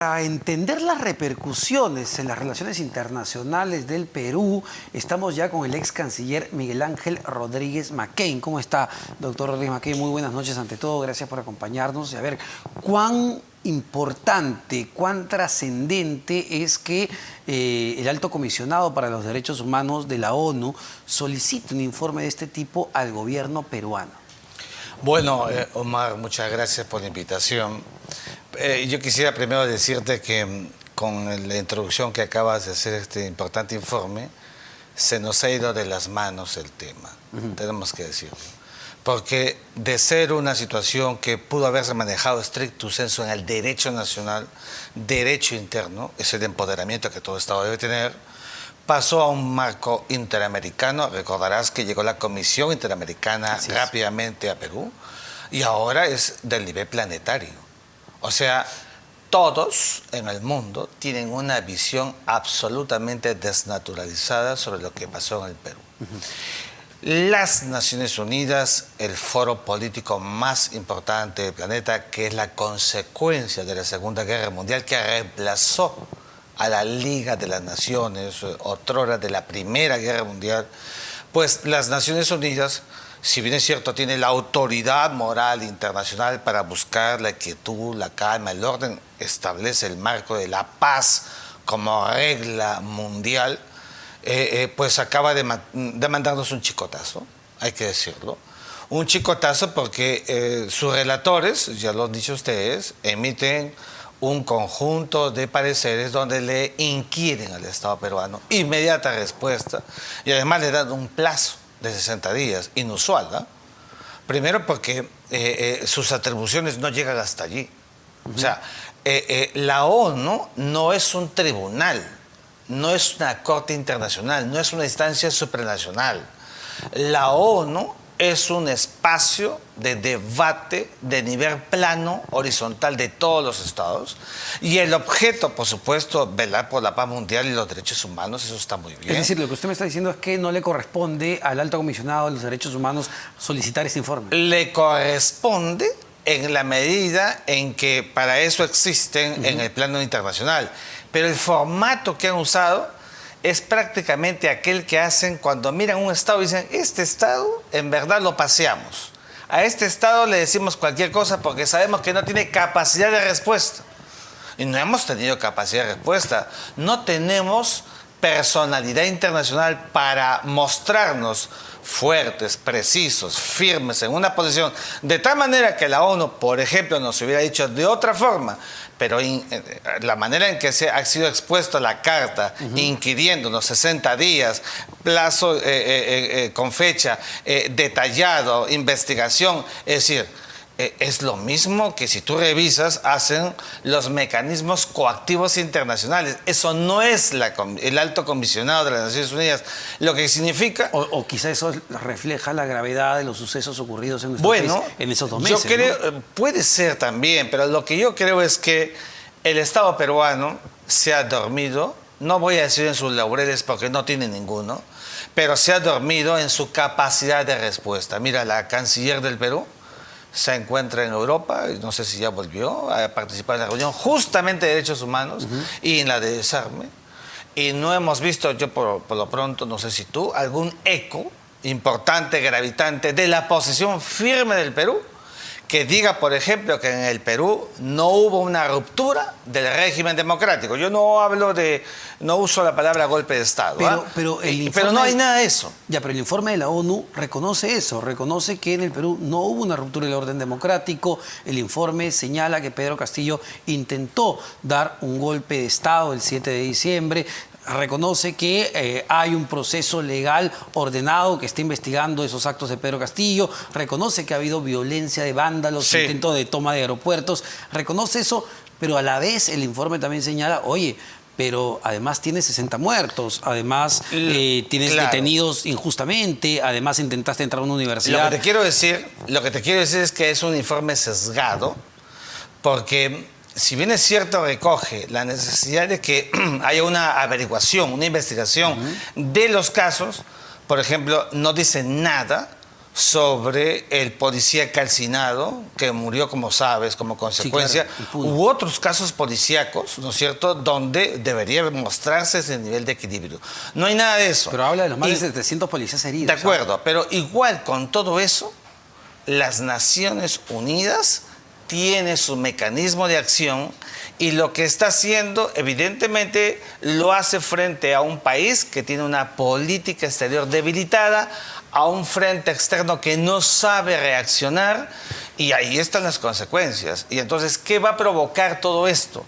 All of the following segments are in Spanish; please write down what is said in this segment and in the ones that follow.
Para entender las repercusiones en las relaciones internacionales del Perú, estamos ya con el ex canciller Miguel Ángel Rodríguez Maccain. ¿Cómo está, doctor Rodríguez Maccain? Muy buenas noches ante todo, gracias por acompañarnos. Y a ver, ¿cuán importante, cuán trascendente es que el Alto Comisionado para los Derechos Humanos de la ONU solicite un informe de este tipo al gobierno peruano? Bueno, Omar, muchas gracias por la invitación. Yo quisiera primero decirte que con la introducción que acabas de hacer este importante informe, se nos ha ido de las manos el tema, tenemos que decirlo. Porque de ser una situación que pudo haberse manejado stricto sensu en el derecho nacional, derecho interno, es el empoderamiento que todo Estado debe tener, pasó a un marco interamericano. Recordarás que llegó la Comisión Interamericana rápidamente a Perú y ahora es del nivel planetario. O sea, todos en el mundo tienen una visión absolutamente desnaturalizada sobre lo que pasó en el Perú. Las Naciones Unidas, el foro político más importante del planeta, que es la consecuencia de la Segunda Guerra Mundial, que reemplazó a la Liga de las Naciones, otrora de la Primera Guerra Mundial, pues las Naciones Unidas, si bien es cierto, tiene la autoridad moral internacional para buscar la quietud, la calma, el orden, establece el marco de la paz como regla mundial, pues acaba de mandarnos un chicotazo, hay que decirlo. Un chicotazo porque sus relatores, ya lo han dicho ustedes, emiten un conjunto de pareceres donde le inquieren al Estado peruano inmediata respuesta y además le dan un plazo de 60 días, inusual, ¿no? Primero porque sus atribuciones no llegan hasta allí. O sea, la ONU no es un tribunal, no es una corte internacional, no es una instancia supranacional. La ONU es un espacio de debate de nivel plano, horizontal de todos los estados. Y el objeto, por supuesto, velar por la paz mundial y los derechos humanos, eso está muy bien. Es decir, lo que usted me está diciendo es que no le corresponde al Alto Comisionado de los Derechos Humanos solicitar este informe. Le corresponde en la medida en que para eso existen en el plano internacional. Pero el formato que han usado es prácticamente aquel que hacen cuando miran un estado y dicen, este estado en verdad lo paseamos. A este estado le decimos cualquier cosa porque sabemos que no tiene capacidad de respuesta. Y no hemos tenido capacidad de respuesta. No tenemos personalidad internacional para mostrarnos fuertes, precisos, firmes en una posición, de tal manera que la ONU, por ejemplo, nos hubiera dicho de otra forma, pero la manera en que ha sido expuesta la carta, inquiriéndonos 60 días, plazo con fecha, detallado, investigación, es decir, es lo mismo que si tú revisas, hacen los mecanismos coactivos internacionales. Eso no es el Alto Comisionado de las Naciones Unidas. Lo que significa... O quizá eso refleja la gravedad de los sucesos ocurridos en nuestro país en esos 2 meses. Yo creo, ¿no? Puede ser también, pero lo que yo creo es que el Estado peruano se ha dormido, no voy a decir en sus laureles porque no tiene ninguno, pero se ha dormido en su capacidad de respuesta. Mira, la canciller del Perú se encuentra en Europa, no sé si ya volvió a participar en la reunión justamente de derechos humanos y en la de desarme, y no hemos visto, yo por lo pronto, no sé si tú, algún eco importante, gravitante de la posición firme del Perú, que diga, por ejemplo, que en el Perú no hubo una ruptura del régimen democrático. Yo no uso la palabra golpe de Estado. Pero no hay nada de eso. Ya, pero el informe de la ONU reconoce eso, reconoce que en el Perú no hubo una ruptura del orden democrático. El informe señala que Pedro Castillo intentó dar un golpe de Estado el 7 de diciembre. Reconoce que hay un proceso legal ordenado que está investigando esos actos de Pedro Castillo, reconoce que ha habido violencia de vándalos, intento de toma de aeropuertos, reconoce eso, pero a la vez el informe también señala, oye, pero además tienes 60 muertos, además tienes detenidos injustamente, además intentaste entrar a una universidad. Lo que te quiero decir es que es un informe sesgado, porque si bien es cierto, recoge la necesidad de que haya una averiguación, una investigación de los casos, por ejemplo, no dice nada sobre el policía calcinado que murió, como sabes, como consecuencia, Sí, claro, u otros casos policíacos, ¿no es cierto?, donde debería mostrarse ese nivel de equilibrio. No hay nada de eso. Pero habla de los más de 700 policías heridos. De acuerdo, pero igual con todo eso, las Naciones Unidas tiene su mecanismo de acción y lo que está haciendo, evidentemente, lo hace frente a un país que tiene una política exterior debilitada, a un frente externo que no sabe reaccionar, y ahí están las consecuencias. Y entonces, ¿qué va a provocar todo esto?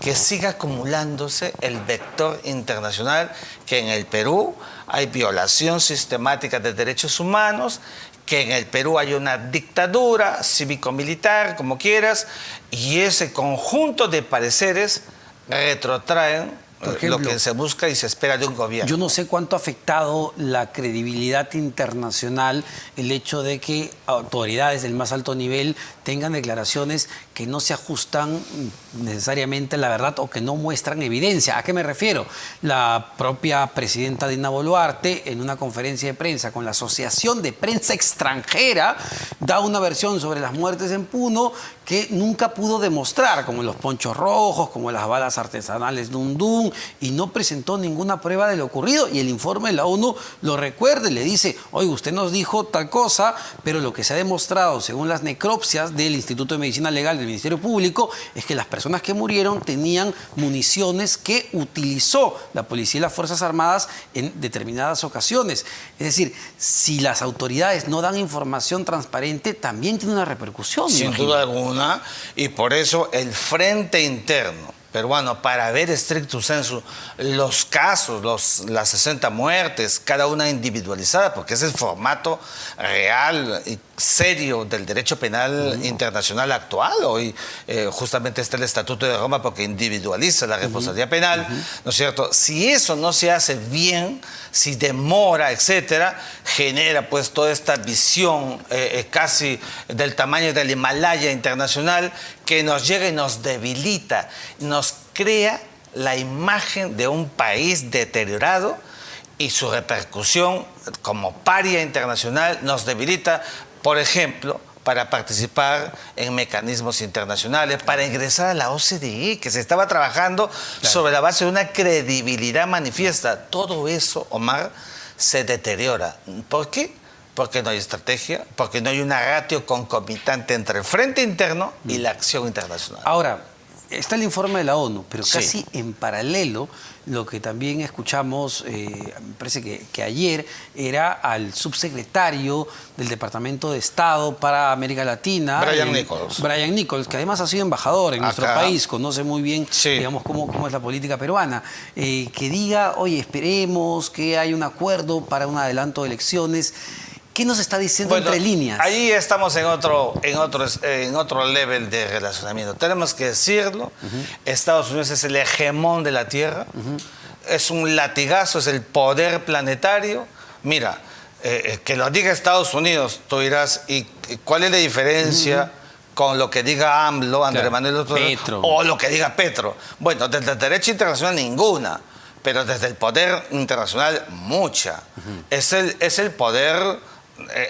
Que siga acumulándose el vector internacional, que en el Perú hay violación sistemática de derechos humanos, que en el Perú hay una dictadura cívico-militar, como quieras, y ese conjunto de pareceres retrotraen Por ejemplo, lo que se busca y se espera de un gobierno. Yo no sé cuánto ha afectado la credibilidad internacional el hecho de que autoridades del más alto nivel tengan declaraciones que no se ajustan necesariamente a la verdad o que no muestran evidencia. ¿A qué me refiero? La propia presidenta Dina Boluarte, en una conferencia de prensa con la Asociación de Prensa Extranjera, da una versión sobre las muertes en Puno que nunca pudo demostrar, como los ponchos rojos, como las balas artesanales Dundún, y no presentó ninguna prueba de lo ocurrido. Y el informe de la ONU lo recuerda y le dice, oye, usted nos dijo tal cosa, pero lo que se ha demostrado, según las necropsias del Instituto de Medicina Legal del Ministerio Público, es que las personas que murieron tenían municiones que utilizó la policía y las Fuerzas Armadas en determinadas ocasiones. Es decir, si las autoridades no dan información transparente, también tiene una repercusión. Sin duda alguna, y por eso el frente interno peruano, para ver stricto sensu los casos, las 60 muertes, cada una individualizada, porque ese es el formato real y serio del derecho penal internacional actual. Hoy justamente está el Estatuto de Roma porque individualiza la responsabilidad penal, ¿no es cierto? Si eso no se hace bien, si demora, etcétera, genera pues toda esta visión casi del tamaño del Himalaya internacional que nos llega y nos debilita, nos crea la imagen de un país deteriorado y su repercusión como paria internacional nos debilita, por ejemplo, para participar en mecanismos internacionales, para ingresar a la OCDE, que se estaba trabajando sobre la base de una credibilidad manifiesta. Todo eso, Omar, se deteriora. ¿Por qué? Porque no hay estrategia, porque no hay una ratio concomitante entre el frente interno y la acción internacional. Ahora, está el informe de la ONU, pero Sí. casi en paralelo, lo que también escuchamos, me parece que ayer, era al subsecretario del Departamento de Estado para América Latina, Brian Nichols. Brian Nichols, que además ha sido embajador en nuestro Acá. país, conoce muy bien, Sí. digamos, cómo es la política peruana, que diga, oye, esperemos que haya un acuerdo para un adelanto de elecciones. ¿Qué nos está diciendo entre líneas? Ahí estamos en otro level de relacionamiento. Tenemos que decirlo. Estados Unidos es el hegemón de la Tierra. Es un latigazo, es el poder planetario. Mira, que lo diga Estados Unidos, tú dirás, ¿y cuál es la diferencia con lo que diga AMLO, Andrés Manuel López Obrador, Petro, o lo que diga Petro? Bueno, desde el derecho internacional ninguna, pero desde el poder internacional mucha. Es el poder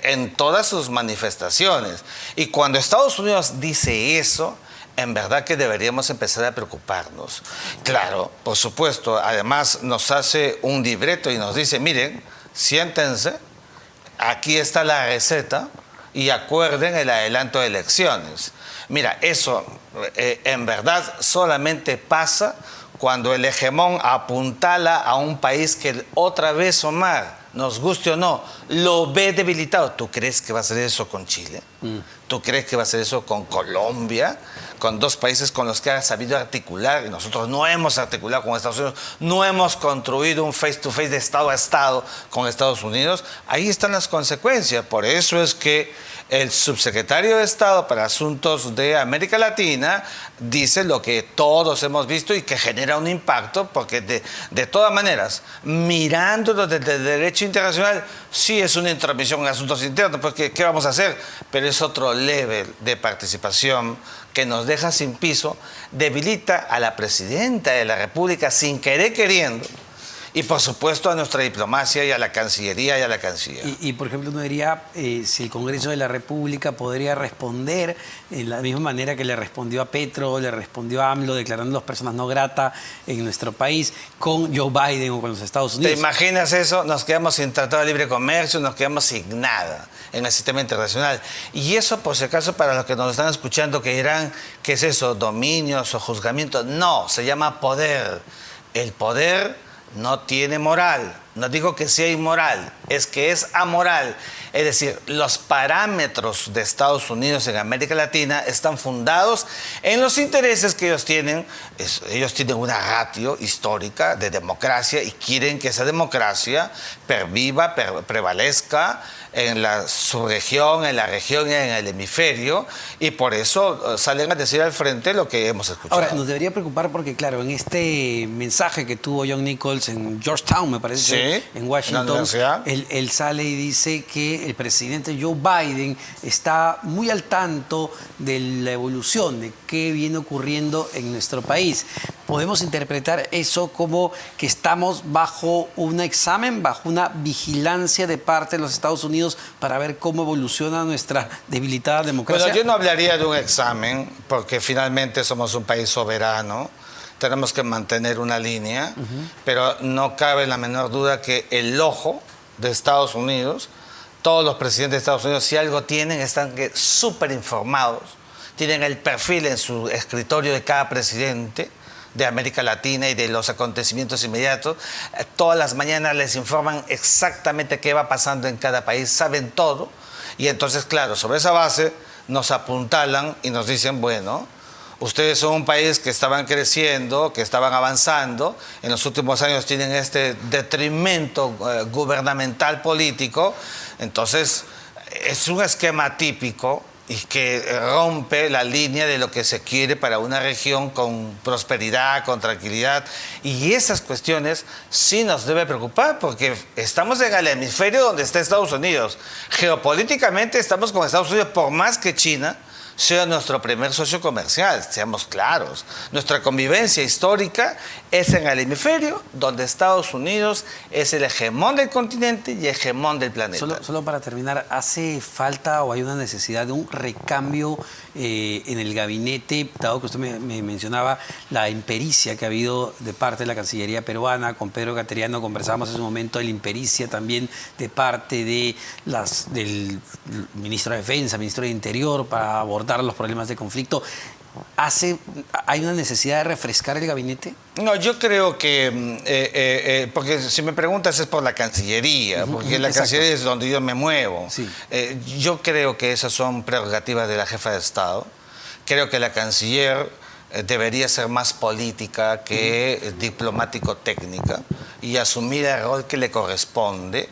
en todas sus manifestaciones. Y cuando Estados Unidos dice eso, en verdad que deberíamos empezar a preocuparnos. Claro, por supuesto, además nos hace un libreto y nos dice, miren, siéntense, aquí está la receta y acuerden el adelanto de elecciones. Mira, eso en verdad solamente pasa cuando el hegemón apuntala a un país que otra vez, Omar, nos guste o no, lo ve debilitado. ¿Tú crees que va a hacer eso con Chile? ¿Tú crees que va a hacer eso con Colombia? Con dos países con los que ha sabido articular, y nosotros no hemos articulado con Estados Unidos, no hemos construido un face-to-face de Estado a Estado con Estados Unidos. Ahí están las consecuencias. Por eso es que el subsecretario de Estado para Asuntos de América Latina dice lo que todos hemos visto y que genera un impacto, porque de todas maneras, mirándolo desde el derecho internacional, sí es una intromisión en asuntos internos, porque ¿qué vamos a hacer? Pero es otro level de participación que nos deja sin piso, debilita a la presidenta de la República sin querer queriendo, Y por supuesto a nuestra diplomacia y a la Cancillería y a la Canciller. Por ejemplo, uno diría si el Congreso de la República podría responder en la misma manera que le respondió a Petro, le respondió a AMLO, declarándolos personas no grata en nuestro país, con Joe Biden o con los Estados Unidos. ¿Te imaginas eso? Nos quedamos sin Tratado de Libre Comercio, nos quedamos sin nada en el sistema internacional. Y eso, por si acaso, para los que nos están escuchando, que dirán, ¿qué es eso? ¿Dominios o juzgamientos? No, se llama poder. El poder no tiene moral. No digo que sea inmoral, es que es amoral. Es decir, los parámetros de Estados Unidos en América Latina están fundados en los intereses que ellos tienen. Ellos tienen una ratio histórica de democracia y quieren que esa democracia perviva, prevalezca en su región, en la región y en el hemisferio, y por eso salen a decir al frente lo que hemos escuchado. Ahora, nos debería preocupar porque, claro, en este mensaje que tuvo John Nichols en Georgetown, me parece, sí, en Washington, él sale y dice que el presidente Joe Biden está muy al tanto de la evolución, de qué viene ocurriendo en nuestro país. Podemos interpretar eso como que estamos bajo un examen, bajo una vigilancia de parte de los Estados Unidos para ver cómo evoluciona nuestra debilitada democracia. Bueno, yo no hablaría de un examen, porque finalmente somos un país soberano, tenemos que mantener una línea, pero no cabe la menor duda que el ojo de Estados Unidos, todos los presidentes de Estados Unidos, si algo tienen, están súper informados, tienen el perfil en su escritorio de cada presidente de América Latina y de los acontecimientos inmediatos. Todas las mañanas les informan exactamente qué va pasando en cada país, saben todo, y entonces, claro, sobre esa base nos apuntalan y nos dicen, bueno, ustedes son un país que estaban creciendo, que estaban avanzando, en los últimos años tienen este detrimento gubernamental político, entonces es un esquema típico y que rompe la línea de lo que se quiere para una región con prosperidad, con tranquilidad. Y esas cuestiones sí nos debe preocupar, porque estamos en el hemisferio donde está Estados Unidos. Geopolíticamente estamos con Estados Unidos, por más que China sea nuestro primer socio comercial, seamos claros. Nuestra convivencia histórica es en el hemisferio donde Estados Unidos es el hegemón del continente y hegemón del planeta. Solo para terminar, ¿hace falta o hay una necesidad de un recambio en el gabinete, dado que usted me mencionaba la impericia que ha habido de parte de la Cancillería peruana? Con Pedro Cateriano conversábamos en su momento de la impericia también de parte de del ministro de Defensa, ministro de Interior, para abordar los problemas de conflicto. ¿Hay una necesidad de refrescar el gabinete? No, yo creo que, porque si me preguntas es por la Cancillería, porque la Cancillería es donde yo me muevo. Sí. Yo creo que esas son prerrogativas de la jefa de Estado. Creo que la Canciller debería ser más política que diplomático-técnica y asumir el rol que le corresponde,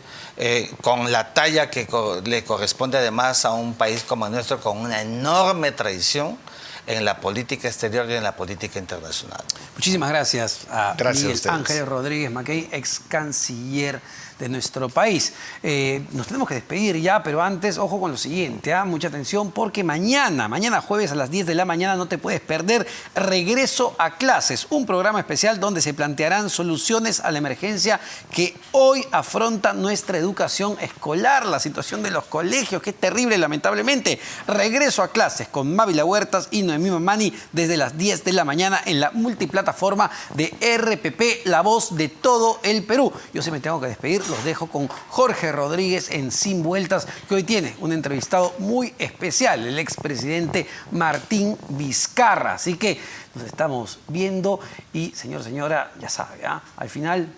con la talla que le corresponde además a un país como el nuestro, con una enorme tradición en la política exterior y en la política internacional. Muchísimas gracias a Miguel Ángel Rodríguez Mackey, ex canciller de nuestro país. Nos tenemos que despedir ya, pero antes, ojo con lo siguiente, mucha atención, porque mañana jueves a las 10 de la mañana no te puedes perder Regreso a Clases, un programa especial donde se plantearán soluciones a la emergencia que hoy afronta nuestra educación escolar, la situación de los colegios, que es terrible lamentablemente. Regreso a Clases con Mávila Huertas y Noemí Mamani desde las 10 de la mañana en la multiplataforma de RPP, la voz de todo el Perú. Yo sí me tengo que despedir. Los dejo con Jorge Rodríguez en Sin Vueltas, que hoy tiene un entrevistado muy especial, el expresidente Martín Vizcarra. Así que nos estamos viendo y, señor, señora, ya sabe, al final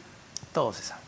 todo se sabe.